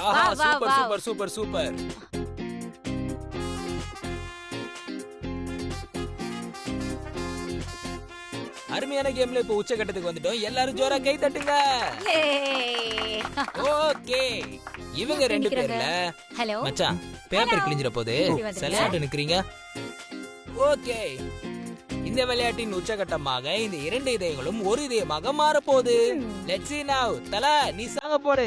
ஆஹா, வா சூப்பர் வா. Super super super. அருமையான கேம்ல இப்ப உச்சகட்டத்துக்கு வந்துட்டோம். எல்லாரும் ஜோரா கை தட்டுங்க. ஏய். ஓகே, இவங்க ரெண்டு பேர்ல ஹலோ மச்சான் பேப்பர் கிழிஞ்சிர போது எப்படி வந்தீங்க? செல்லாட்டு நிக்கிறீங்க. ஓகே, இந்த விளையாட்டின் உச்சகட்டமாக இந்த இரண்டு இதயங்களும் ஒரு இதயமாக மாறப்போகுது. Let's see now. தல, நீ சாங்க போடு.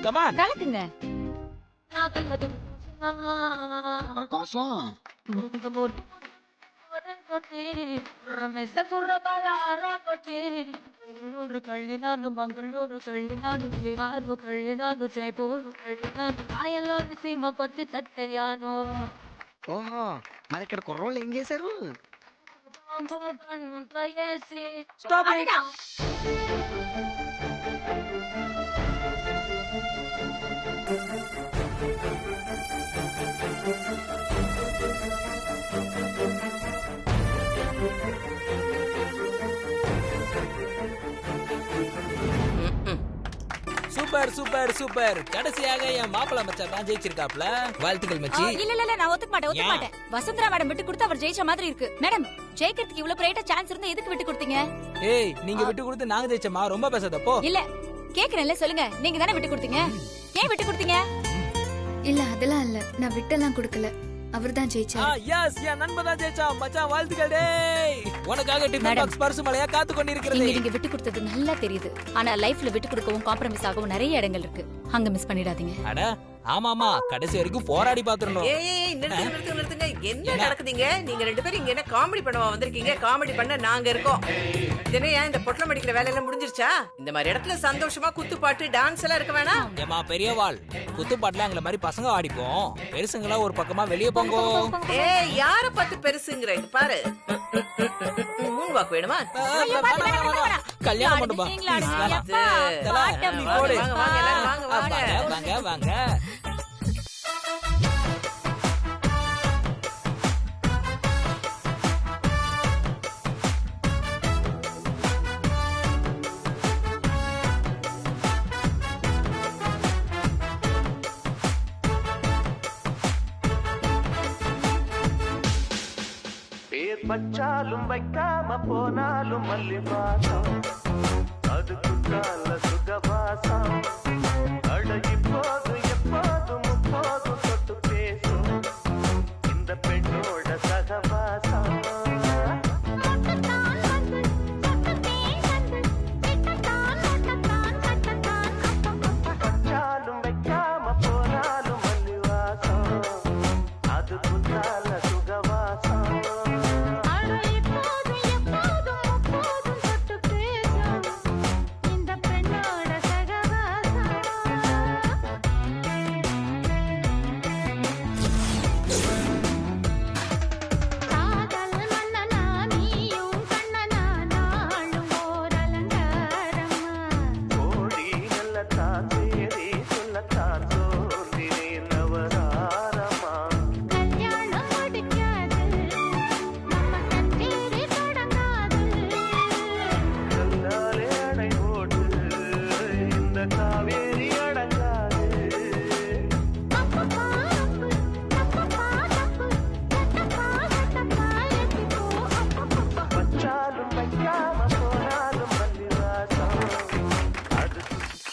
Come on. கலக்குங்க. ఓహో మరి ఇక్కడ కుర్రోళ్ళు ఏం చేశారు? Stop it. Super super super. கடைசியாக என் மாப்பிள்ளை மச்சான் தான் ஜெயிச்சிருக்காப்ல. வாழ்த்துக்கள் மச்சி. இல்ல இல்ல இல்ல, நான் ஒத்துக்க மாட்டேன். வசுந்தரா மேடம் விட்டு கொடுத்து அவர் ஜெயிச்ச மாதிரி இருக்கு. மேடம், ஜெயிக்கிறதுக்கு இவ்வளவு பிரைட்டா சான்ஸ் இருந்தா எதுக்கு விட்டு கொடுத்தீங்க? ஏய், நீங்க விட்டு கொடுத்து நாங்க ஜெயிச்சோமா? ரொம்ப பேசாதப்போ. இல்ல, கேக்குறேன்ல, சொல்லுங்க. நீங்க தானே விட்டு கொடுத்தீங்க. ஏன் விட்டு கொடுத்தீங்க? இல்ல அதெல்லாம் இல்ல, நான் விட்டெல்லாம் கொடுக்கல, அவர்தான் ஜெயிச்சாரு. எஸ், என் நண்பன் தான் ஜெயிச்சான். மச்சான் வாழ்த்துக்கள் டேய். உனக்காக டிஃபன் பாக்ஸ் பரிசு மலையா காத்து கொண்டிருக்கிறது. நீங்க விட்டு கொடுத்தது நல்லா தெரியுது. ஆனா லைஃப்ல விட்டு கொடுக்கவும் காம்ப்ரமைஸ் ஆகவும் நிறைய இடங்கள் இருக்கு. அங்க மிஸ் பண்ணிடாதீங்க. அட ஆமாமா, கடைசி வரைக்கும் போராடி பாத்துறணும். ஏய் நிறுத்துங்க. என்ன நடக்குதுங்க? நீங்க ரெண்டு பேரும் இங்க என்ன காமெடி பண்ணவா வந்திருக்கீங்க? காமெடி பண்ண நாங்க இருக்கோம். இதனே ஏன் இந்த பொட்டலம் அடிக்கிற வேலை எல்லாம் முடிஞ்சிருச்சா? இந்த மாதிரி இடத்துல சந்தோஷமா குத்து பாட்டு டான்ஸ் எல்லாம் இருக்க வேணாம். ஏமா பெரியவாள், குத்துப்பாட்டுல எங்களை மாதிரி பசங்க ஆடிப்போம். பெருசுங்களா ஒரு பக்கமா வெளியே போங்க. ஏய், யார பார்த்து பெருசுங்கிற? இது பாரு, மூணு வாக்கு வேணுமா? கல்யாணம் பண்ணுமா? நீ போடு. வாங்க எல்லாரும் வாங்க வாங்க. வாங்க வாங்க. பேர் பச்சாலும் வைக்காம போனாலும் மல்லி வாசம், அது குற்றால சுகவாசம். அழகி போது எப்போதும் முப்போதும் தொட்டு பேசும் இந்த பெண்ணோட சகவாசம். பச்சாலும் வைக்காம போனாலும் மல்லி வாசம், அது குற்றால சுகவாசம்.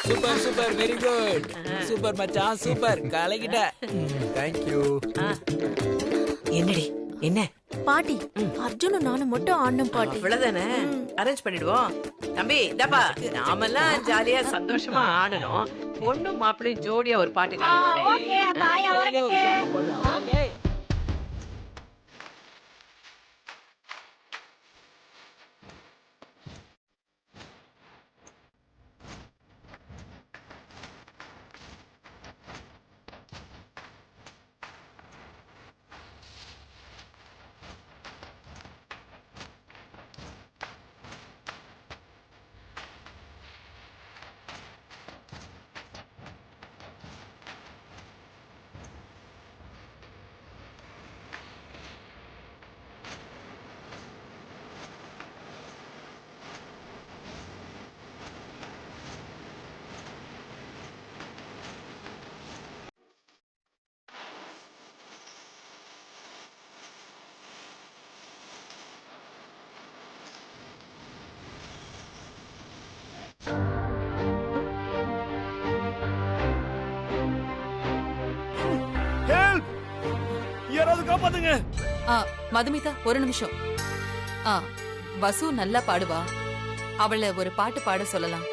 Super super, very good. Super மச்சான், சூப்பர். கலக்கிட்ட. Thank you. என்னடி என்ன பாட்டி, அர்ஜுனும் நானும் மட்டும் ஆடணும் பாட்டி. அவ்வளவுதானே, அரேஞ்ச் பண்ணிடுவோம். தம்பி தப்பா, நாமெல்லாம் ஜாலியா சந்தோஷமா ஆடணும். பொண்ணும் மாப்பிள்ளையும் ஜோடியா ஒரு பாட்டு யாராவது காப்பாத்துங்க. மதுமிதா ஒரு நிமிஷம். வசு நல்லா பாடுவா, அவளை ஒரு பாட்டு பாட சொல்லலாம்.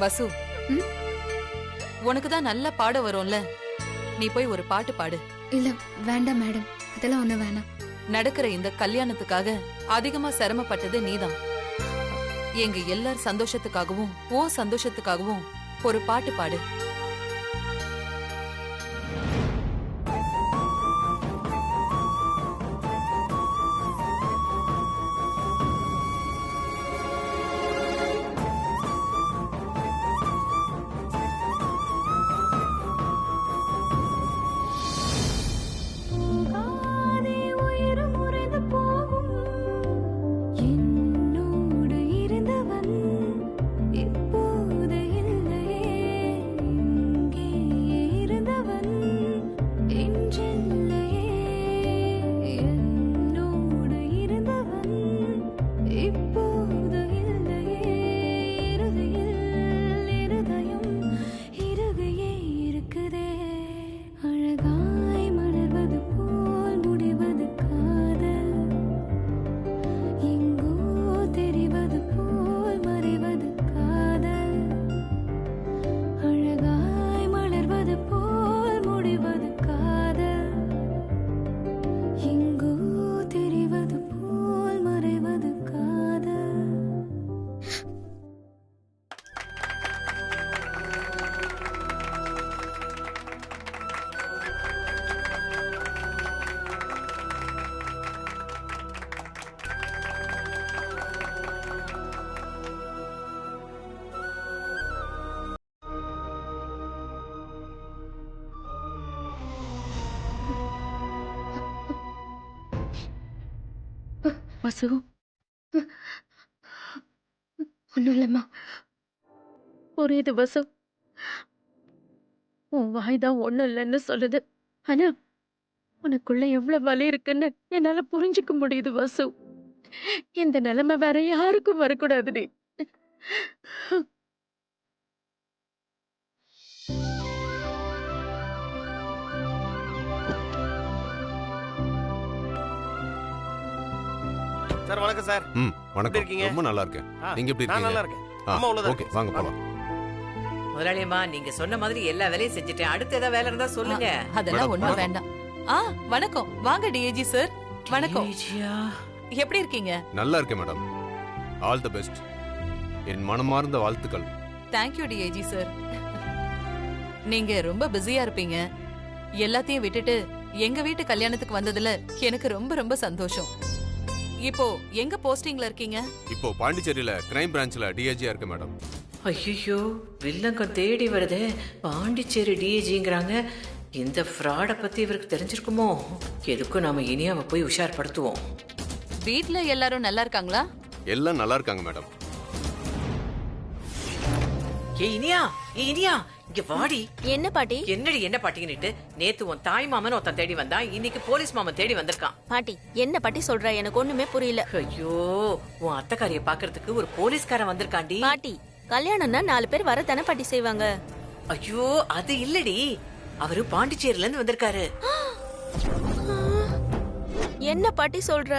வசு, உனக்கு தான் நல்லா பாட வரும்ல, நீ போய் ஒரு பாட்டு பாடு. இல்ல வேண்டாம் மேடம், அதெல்லாம் ஒண்ணு வேணாம். நடக்கிற இந்த கல்யாணத்துக்காக அதிகமா சிரமப்பட்டது நீதான். எங்க எல்லார் சந்தோஷத்துக்காகவும் உன் சந்தோஷத்துக்காகவும் ஒரு பாட்டு பாடு. வசு, ஒண்ணும் இல்லம்மா. புரியுது வசு, உன் வாய்தான் ஒண்ணும் இல்லைன்னு சொல்லுது. ஆனா உனக்குள்ள எவ்வளவு வலி இருக்குன்னு என்னால புரிஞ்சுக்க முடியுது வசு. இந்த நிலைமை வேற யாருக்கும் வரக்கூடாதுடி. சார் வணக்கம் சார். வணக்கம். இருக்கீங்க? ரொம்ப நல்லா இருக்கேன். நீங்க எப்படி இருக்கீங்க? நான் நல்லா இருக்கேன். அம்மா உள்ளதா? ஓகே, வாங்க போலாம். முதலாளியம்மா, நீங்க சொன்ன மாதிரி எல்லா வேலையும் செஞ்சுட்டேன். அடுத்து ஏதாவது வேலை இருந்தா சொல்லுங்க. அதெல்லாம் ஒண்ணும் வேண்டாம். வணக்கம். வாங்க டிஏஜி சார். வணக்கம். எப்படி இருக்கீங்க? நல்லா இருக்கேன் மேடம். All the best. என் மனமார்ந்த வாழ்த்துக்கள். Thank you DAG sir. நீங்க ரொம்ப பிஸியா இருப்பீங்க. எல்லாத்தையும் விட்டுட்டு எங்க வீட்டு கல்யாணத்துக்கு வந்ததுல எனக்கு ரொம்ப ரொம்ப சந்தோஷம். இப்போ எங்க போஸ்டிங்ல இருக்கீங்க? இப்போ பாண்டிச்சேரியில கிரைம் பிரான்ச்ல டிஐஜியா இருக்கு மேடம். ஐயோ, வில்லங்கம் தேடி வருதே. பாண்டிச்சேரி டிஏஜிங்கிறாங்க. இந்த ஃப்ராட பத்தி இவருக்கு தெரிஞ்சிருக்குமோ? எதுக்கும் நாம இனியாவை போய் உஷார்படுத்துவோம். வீட்ல எல்லாரும் நல்லா இருக்காங்களா? எல்லாம் நல்லா இருக்காங்க மேடம். இனியா, இங்க வாடி. என்ன பாட்டி? என்னடி என்ன பாட்டிக்கிட்டு? நேத்து உன் தாய் மாமன் ஒருத்தன் தேடி வந்தா, இன்னைக்கு போலீஸ் மாமன் தேடி வந்திருக்கான். பாட்டி என்ன பாட்டி சொல்ற? எனக்கு ஒண்ணுமே புரியல. ஐயோ, உன் அத்தைக்காரிய பாக்குறதுக்கு ஒரு போலீஸ்காரன் வந்திருக்காண்டி. பாட்டி, கல்யாணம்னா 4 பேர் வரத்தானே பாட்டி செய்வாங்க. ஐயோ, அது இல்லடி. அவரு பாண்டிச்சேரியில இருந்து வந்திருக்காரு. என்ன பாட்டி சொல்ற?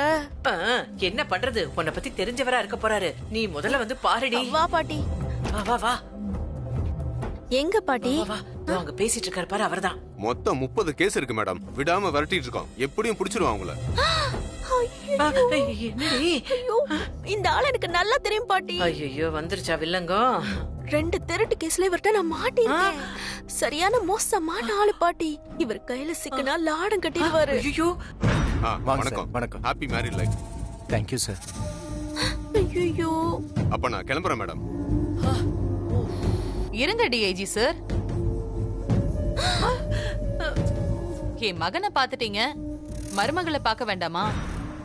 என்ன பண்றது? உன்னை பத்தி தெரிஞ்சவரா இருக்க போறாரு. நீ முதல்ல வந்து பாருடி. வா பாட்டி. வா வா. எங்க பாட்டி? அவங்க பேசிட்டு இருக்காரு பாரு, அவர்தான். மொத்தம் 30 கேஸ் இருக்கு மேடம். விடாம விரட்டிட்டு இருக்கோம். எப்படியும் பிடிச்சிருவான் அவங்கள. என்னடி? இந்த ஆள் எனக்கு நல்லா தெரியும் பாட்டி. ஐயோ, வந்துருச்சா வில்லங்கம்? 2 திருட்டு கேஸ்ல இவர்ட்ட நான் மாட்டிருக்கேன். சரியான மோசமான ஆளு பாட்டி. இவர் கையில சிக்கனா லாடம் கட்டிடுவாரு. ஐயோ. வணக்கம். வணக்கம். Happy married life. Thank you sir. ஐயோ. அப்ப நான் கிளம்புறேன் மேடம். இருங்க டிஐஜி சார். என் மகனை பாத்துட்டீங்க, மருமகளை பார்க்க வேண்டாமா?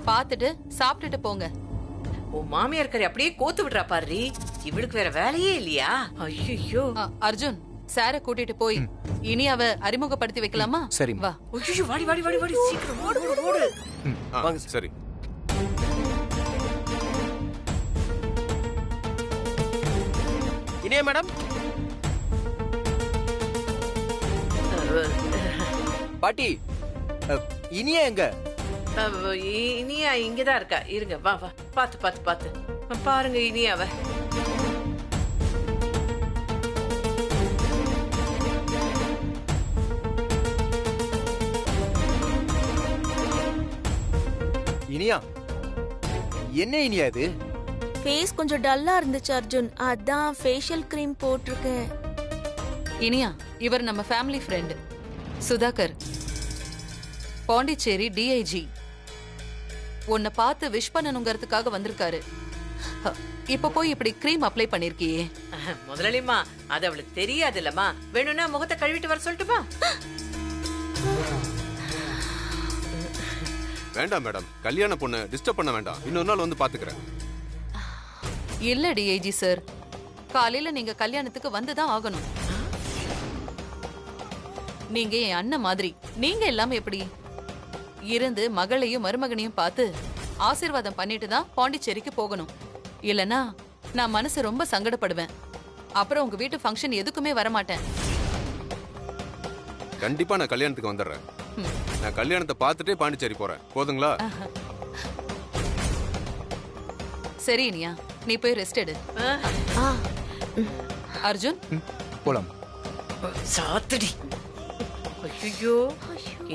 பாத்துட்டு சாப்பிட்டுட்டு போங்க. உன் மாமியார் கறி அப்படியே கோத்து விடுறா பாரு. இவளுக்கு வேற வேலையே இல்லையா? ஐயோ. அர்ஜுன், சார கூட்டிட்டு போய் இனி அவ அறிமுகப்படுத்தி வைக்கலாமா? சரி வா. ஐயோ, வாடி வாடி வாடி வாடி, சீக்கிரம் ஓடு ஓடு ஓடு. வாங்க. சரி. இனியா மேடம். பாட்டி, இனியா எங்க? இனியா இங்கதான் இருக்கா. இருங்க, வா வா, பாத்து பாத்து பாத்து பாருங்க இனியாவ. இனியா என்ன இனியா இது? ஃபேஸ் கொஞ்சம் டல்லா இருந்துச்சு அர்ஜுன், அதான் ஃபேஷியல் கிரீம் போட்டிருக்கேன். இனியா, இவர் நம்ம family friend Sudhakar, Pondicherry DIG. உன்னை பார்த்து விஷ் பண்ணணுங்கிறதுக்காக வந்திருக்காரு. இப்ப போய் இப்படி கிரீம் அப்ளை பண்ணிருக்கியே. முதலாளிமா, அது அவளுக்கு தெரியாது இல்லம்மா. வேணும்னா முகத்தை கழுவிட்டு வர சொல்லட்டுமா? வேண்டாம் மேடம், கல்யாண பொண்ணு டிஸ்டர்ப் பண்ண வேண்டாம். இன்னொரு நாள் வந்து பாத்துக்கிறேன். இல்ல டிஐஜி சார், காலையில நீங்க கல்யாணத்துக்கு வந்துதான் ஆகணும். நீங்க என் அண்ணன் மாதிரி. நீங்க எல்லாமே எப்படி இருந்து மகளையும் மருமகனையும் பார்த்து ஆசீர்வாதம் பண்ணிட்டு தான் பாண்டிச்சேரிக்கு போகணும். இல்லனா நான் மனசு ரொம்ப சங்கடப்படுவேன். அப்புறம் உங்க வீட்டு ஃபங்க்ஷன் எதுக்குமே வரமாட்டேன். கண்டிப்பா நான் கல்யாணத்துக்கு வந்துடுறேன். நான் கல்யாணத்தை பார்த்துட்டே பாண்டிச்சேரி போறேன். போதுங்களா? சரி இனியா, நீ போய் ரெஸ்ட் எடு. அர்ஜுன் போலாம். சாத்துடி. ஐயோ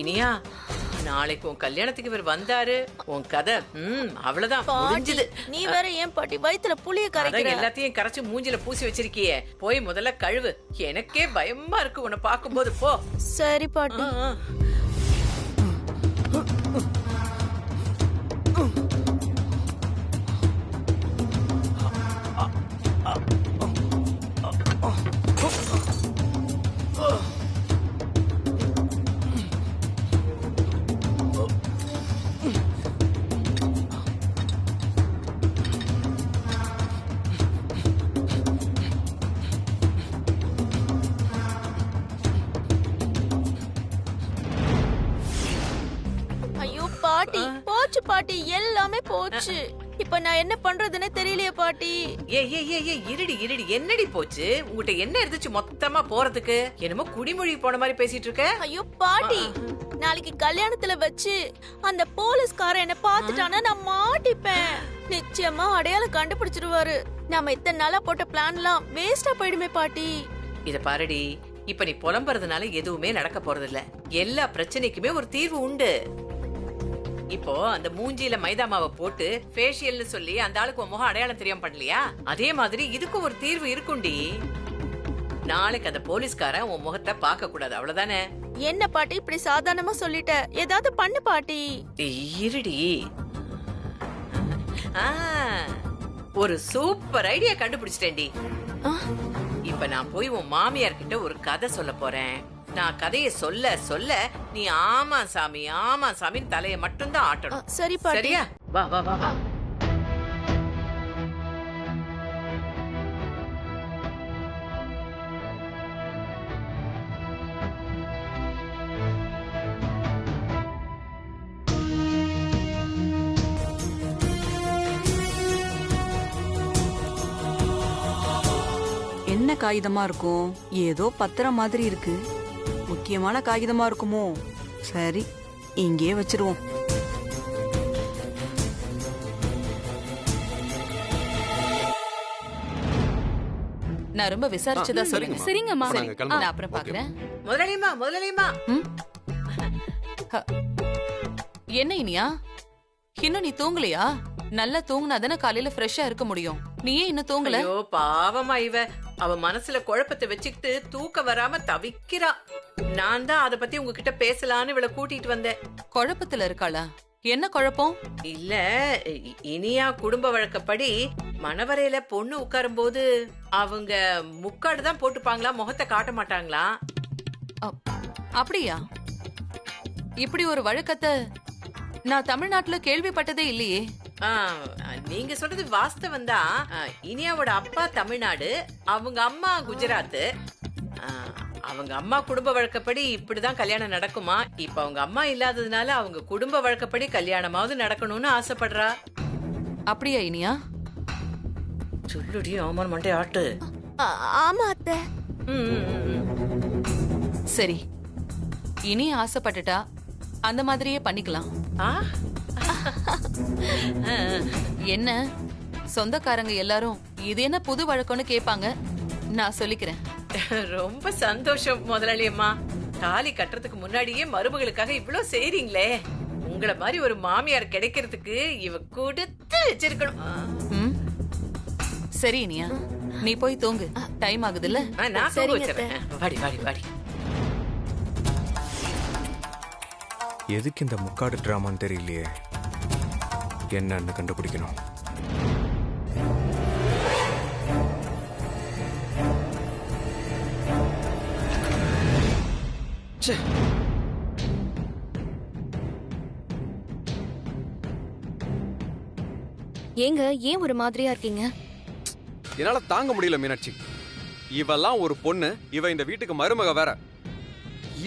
இனியா, நாளைக்கு உன் கல்யாணத்துக்கு இவர் வந்தாரு, உன் கதை அவ்வளவுதான் முடிஞ்சது. நீ வேற ஏன் பாட்டி வயித்துல புளிய கரைக்கிற? எல்லாத்தையும் கரைச்சு மூஞ்சில பூசி வச்சிருக்கியே, போய் முதல்ல கழுவு. எனக்கே பயமா இருக்கு உன்னை பாக்கும்போது. போ. சரி பாட்டி. பாட்டி போச்சு பாட்டி, எல்லாமே போச்சு. இப்ப நான் என்ன பண்றதுன்னு தெரியலையே பாட்டி. இருடி இருடி, என்னடி போச்சு? உங்ககிட்ட என்ன இருந்துச்சு மொத்தமா போறதுக்கு? என்னமோ குடிமொழி போன மாதிரி பேசிட்டு இருக்க. ஐயோ பாட்டி, நாளைக்கு கல்யாணத்துல வச்சு அந்த போலீஸ்காரன் என்ன பாத்துட்டானா நான் மாட்டிப்பேன். நிச்சயமா அடையாளம் கண்டுபிடிச்சிருவாரு. நாம இத்தனை நாளா போட்ட பிளான்லாம் வேஸ்டா போயிடுமே பாட்டி. இத பாருடி, இப்ப நீ புலம்புறதுனால எதுவுமே நடக்க போறது இல்ல. எல்லா பிரச்சனைக்குமே ஒரு தீர்வு உண்டு. இப்போ அந்த மூஞ்சியில மைதா மாவை போட்டு ஃபேஷியல்னு சொல்லி அந்த ஆளுக்கு உன் முகம் அடையாளம் தெரியாம பண்ணலையா? அதே மாதிரி இதுக்கும் ஒரு தீர்வு இருக்குண்டி. நாளைக்கு அந்த போலீஸ்காரன் உன் முகத்தை பார்க்க கூடாது, அவ்வளவுதானே? என்ன பாட்டி இப்படி சாதாரணமா சொல்லிட்ட? ஏதாவது பண்ணு பாட்டி. இருடி, ஒரு சூப்பர் ஐடியா கண்டுபிடிச்சிட்டேன்டி. இப்ப நான் போய் உன் மாமியார் கிட்ட ஒரு கதை சொல்ல போறேன். நான் கதையை சொல்ல சொல்ல நீ ஆமா சாமி ஆமா சாமின்னு தலையை மட்டும்தான் ஆட்டணும். சரி பாட்டி. சரியா? வா வா வா வா. என்ன காகிதமா இருக்கும்? ஏதோ பத்திரம் மாதிரி இருக்கு. முக்கியமான காகிதமா இருக்குமோ? சரி, இங்கே வச்சிருவோம். நான் ரொம்ப விசாரிச்சதா சொல்லுங்க. சரிங்கம்மா. நான் அப்புறம் பாக்குறேன். முதலாளிமா என்ன இனியா, இன்னும் நீ தூங்கலையா? நல்லா தூங்குனா தானே காலையில ஃப்ரெஷ்ஷா இருக்க முடியும். நீ ஏன் இன்னும் தூங்கல? ஐயோ பாவமா இவ, அவ மனசுல குழப்பத்தை வச்சுக்கிட்டு தூக்க வராம தவிக்கிறா. நான் தான் அத பத்தி உங்ககிட்ட பேசலான்னு இவளை கூட்டிட்டு வந்தேன். குழப்பத்துல இருக்காளா? என்ன குழப்பம்? இல்ல, இனியா குடும்ப வழக்கப்படி மணவரையில பொண்ணு உட்காரும் போது அவங்க முக்காடு தான் போட்டுப்பாங்களா, முகத்தை காட்ட மாட்டாங்களா? அப்படியா? இப்படி ஒரு வழக்கத்தை நான் தமிழ்நாட்டுல கேள்விப்பட்டதே இல்லையே. நீங்க சொல்றது வாஸ்தவம் தான். இனியாவோட அப்பா தமிழ்நாடு, அவங்க அம்மா குஜராத். அவங்க அம்மா குடும்ப வழக்கப்படி இப்படிதான் கல்யாணம் நடக்குமா. இப்ப அவங்க அம்மா இல்லாததுனால அவங்க குடும்ப வழக்கப்படி கல்யாணமாவது நடக்கணும்னு ஆசைப்படுறா. அப்படியா இனியா? சொல்லுடி, ஆமான் மண்டே ஆட்டு. ஆமா அத்தை. சரி, இனி ஆசைப்பட்டுட்டா அந்த மாதிரியே பண்ணிக்கலாம். ஆ? என்ன சொந்தக்காரங்க எல்லாரும் இது என்ன புது வழக்கம்னு கேட்பாங்க. நான் சொல்லிக்கிறேன். ரொம்ப சந்தோஷம் முதலாளி அம்மா. தாலி கட்டுறதுக்கு முன்னாடியே மருமகளுக்காக இவ்ளோ செய்றீங்களே. உங்கள மாதிரி ஒரு மாமியார் கிடைக்கிறதுக்கு இவ கொடுத்து வச்சிருக்கணும். ம். சரி இனியா, நீ போய் தூங்கு. டைம் ஆகுதுல்ல. நான் தூங்க வச்சிடுறேன். வாடி வாடி வாடி. எதுக்கு இந்த முக்காடு டிராமான்னு தெரியலையே. என்னன்னு கண்டுபிடிக்கணும். ஏங்க ஏன் ஒரு மாதிரியா இருக்கீங்க? என்னால தாங்க முடியல மீனாட்சி. இவெல்லாம் ஒரு பொண்ணு, இவ இந்த வீட்டுக்கு மருமக வேற.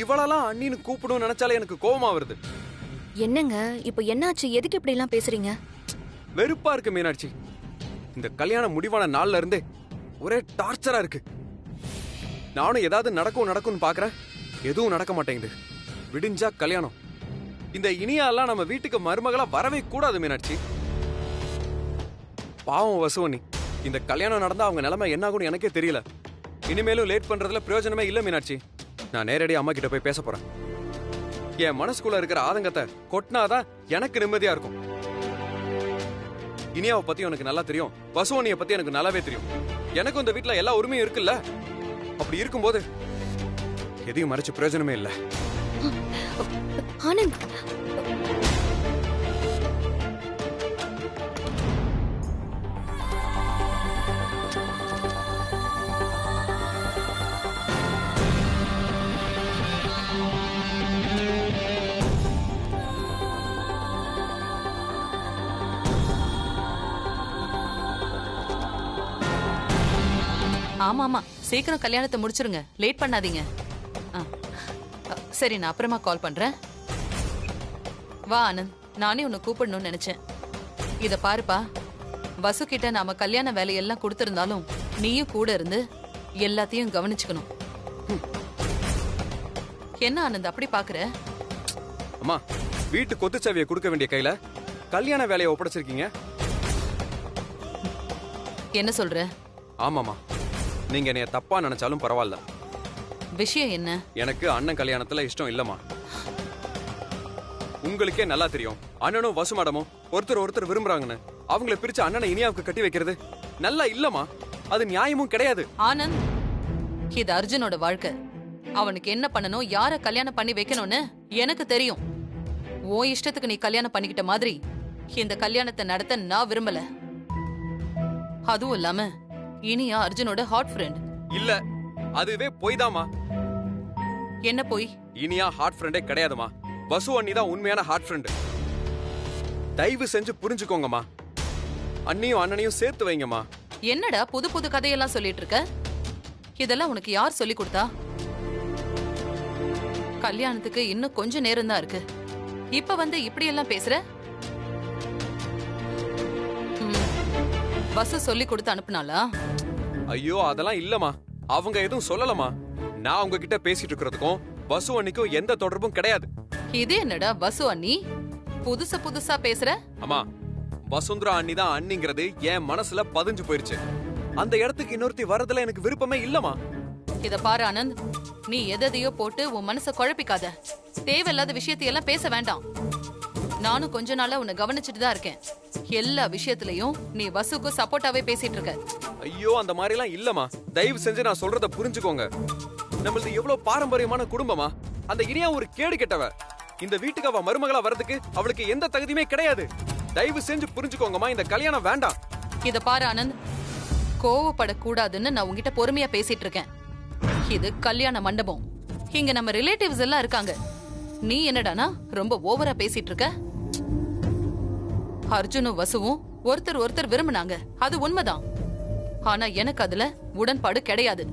இவளெல்லாம் அண்ணின்னு கூப்பிடும் நினைச்சாலே எனக்கு கோவமா வருது. என்னங்க இப்ப என்னாச்சு? எதுக்கு இப்படி எல்லாம் பேசுறீங்க? வெறுப்பா இருக்கு மீனாட்சி. இந்த கல்யாணம் முடிவான நாள்ல இருந்தே ஒரே டார்ச்சரா இருக்கு. நானும் ஏதாவது நடக்கும்னு பாக்குறேன், எதுவும் நடக்க மாட்டேங்குது. விடிஞ்சா கல்யாணம். இந்த இனியாலாம் நம்ம வீட்டுக்கு மருமகளா வரவே கூடாது மீனாட்சி. பாவம் வசுவனி, இந்த கல்யாணம் நடந்தா அவங்க நிலைமை என்ன ஆகும்னு எனக்கே தெரியல. இனிமேலும் லேட் பண்றதுல பிரயோஜனமே இல்ல மீனாட்சி. நான் நேரடி அம்மா கிட்ட போய் பேச போறேன். என் மனசுக்குள்ள இருக்கிற ஆதங்கத்தை கொட்டினாதான் எனக்கு நிம்மதியா இருக்கும். இனியாவை பத்தி எனக்கு நல்லா தெரியும், வசுவனியை பத்தி எனக்கு நல்லாவே தெரியும். எனக்கும் இந்த வீட்டுல எல்லா உரிமையும் இருக்குல்ல. அப்படி இருக்கும்போது எதையும் மறைச்சு பிரயோஜனமே இல்ல. ஆனந்த், ஆமா ஆமா, சீக்கிரம் கல்யாணத்தை முடிச்சிருங்க. லேட் பண்ணாதீங்க. சரி, நான் அப்புறமா கால் பண்றேன். வா ஆனந்த், நானே உன்னை கூப்பிடணும்னு நினைச்சேன். இத பாருப்பா, வசு கிட்ட நாம கல்யாண வேலையெல்லாம் கொடுத்திருந்தாலும் நீயும் கூட இருந்து எல்லாத்தையும் கவனிச்சுக்கணும். என்ன ஆனந்த் அப்படி பாக்குற? அம்மா, வீட்டு கொத்துச்சாவியை கொடுக்க வேண்டிய கையில கல்யாண வேலையை ஒப்படைச்சிருக்கீங்க. என்ன சொல்ற? ஆமாமா, நீங்க என்னைய தப்பா நினைச்சாலும் பரவாயில்ல. விஷயம் என்ன? எனக்கு அண்ணன் கல்யாணத்துல இஷ்டம் இல்லம்மா. உங்களுக்கே நல்லா தெரியும், அண்ணனும் வசு மேடமும் ஒருத்தர் விரும்புறாங்கன்னு. அவங்கள பிரிச்சு அண்ணனை இனியாவுக்கு கட்டி வைக்கிறது நல்லா இல்லம்மா. அது நியாயமும் கிடையாது. ஆனந்த், இது அர்ஜுனோட வாழ்க்கை. அவனுக்கு என்ன பண்ணணும், யார கல்யாணம் பண்ணி வைக்கணும்னு எனக்கு தெரியும். உன் இஷ்டத்துக்கு நீ கல்யாணம் பண்ணிக்கிட்ட மாதிரி இந்த கல்யாணத்தை நடத்த நான் விரும்பல. அதுவும் இல்லாம இனியா அர்ஜுனோட ஹாட் ஃப்ரெண்ட் இல்ல. அதுவே பொய்தாமா. என்ன பொய்? இனியா ஹாட் ஃப்ரெண்டே கிடையாதுமா. வசு அண்ணி தான் உண்மையான ஹாட் ஃப்ரெண்ட். தயவு செஞ்சு புரிஞ்சுக்கோங்கம்மா. அண்ணியும் அண்ணனையும் சேர்த்து வைங்கம்மா. என்னடா புது புது கதையெல்லாம் சொல்லிட்டு இருக்க? இதெல்லாம் உனக்கு யார் சொல்லி கொடுத்தா? கல்யாணத்துக்கு இன்னும் கொஞ்ச நேரம் தான் இருக்கு. இப்ப வந்து இப்படி எல்லாம் பேசுற? வசு சொல்லி கொடுத்து அனுப்புனாளா? ஐயோ, அதெல்லாம் இல்லம்மா. அவங்க எதுவும் சொல்லலமா. நான் உங்ககிட்ட பேசிட்டு இருக்கிறதுக்கும் வசு அண்ணிக்கும் எந்த தொடர்பும் கிடையாது. இது என்னடா வசு அண்ணி புதுசா பேசுற? அம்மா, வசுந்தரா அண்ணி தான் அண்ணிங்கிறது என் மனசுல பதிஞ்சு போயிருச்சு. அந்த இடத்துக்கு இன்னொருத்தி வரதுல எனக்கு விருப்பமே இல்லம்மா. இத பாரு ஆனந்த், நீ எதையோ போட்டு உன் மனச குழப்பிக்காத. தேவையில்லாத விஷயத்தையெல்லாம் பேச வேண்டாம். நானும் கொஞ்ச நாளா உன்னை கவனிச்சுட்டு தான் இருக்கேன். எல்லா விஷயத்திலயும் நீ வசுக்கு சப்போர்ட்டாவே பேசிட்டு இருக்க. ஐயோ, அந்த மாதிரி எல்லாம் இல்லம்மா. தயவு செஞ்சு நான் சொல்றத புரிஞ்சுக்கோங்க. நம்மளது எவ்வளவு பாரம்பரியமான குடும்பமா. அந்த இனியா ஒரு கேடு கெட்டவ. இந்த வீட்டுக்கு அவ மருமகளா வரதுக்கு அவளுக்கு எந்த தகுதியுமே கிடையாது. தயவு செஞ்சு புரிஞ்சுக்கோங்கம்மா, இந்த கல்யாணம் வேண்டாம். இத பாரு ஆனந்த், கோவப்படக்கூடாதுன்னு நான் உங்ககிட்ட பொறுமையா பேசிட்டு இருக்கேன். இது கல்யாண மண்டபம். இங்க நம்ம ரிலேட்டிவ்ஸ் எல்லாம் இருக்காங்க. நீ என்னடானா ரொம்ப ஓவரா பேசிட்டு இருக்க. அர்ஜுனும் வசுவும் ஒருத்தர் விரும்பினாங்க, அது உண்மைதான். ஆனா எனக்கு அதுல உடன்பாடு கிடையாது.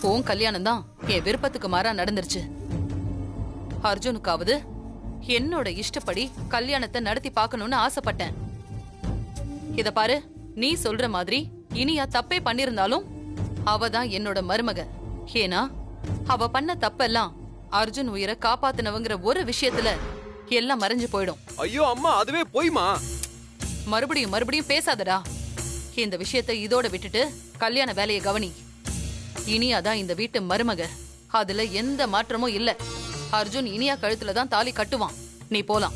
உன் கல்யாணம் தான் என் விருப்பத்துக்கு மாறா நடந்துருச்சு. அர்ஜுனுக்காவது என்னோட இஷ்டப்படி கல்யாணத்தை நடத்தி பார்க்கணும்னு ஆசைப்பட்டேன். இத பாரு, நீ சொல்ற மாதிரி இனியா தப்பே பண்ணிருந்தாலும் அவ தான் என்னோட மருமக. ஏன்னா அவ பண்ண தப்பெல்லாம் அர்ஜுன் உயிரை காப்பாத்தினவங்கிற ஒரு விஷயத்துல எல்லாம் மறைஞ்சு போயிடும். ஐயோ அம்மா, அதுவே போய்மா. மறுபடியும் மறுபடியும் பேசாதடா. இந்த விஷயத்தை இதோட விட்டுட்டு கல்யாண வேலையை கவனி. இனியாதான் இந்த வீட்டு மருமக, அதுல எந்த மாற்றமும் இல்ல. அர்ஜுன் இனியா கழுத்துல தான் தாலி கட்டுவான். நீ போலாம்.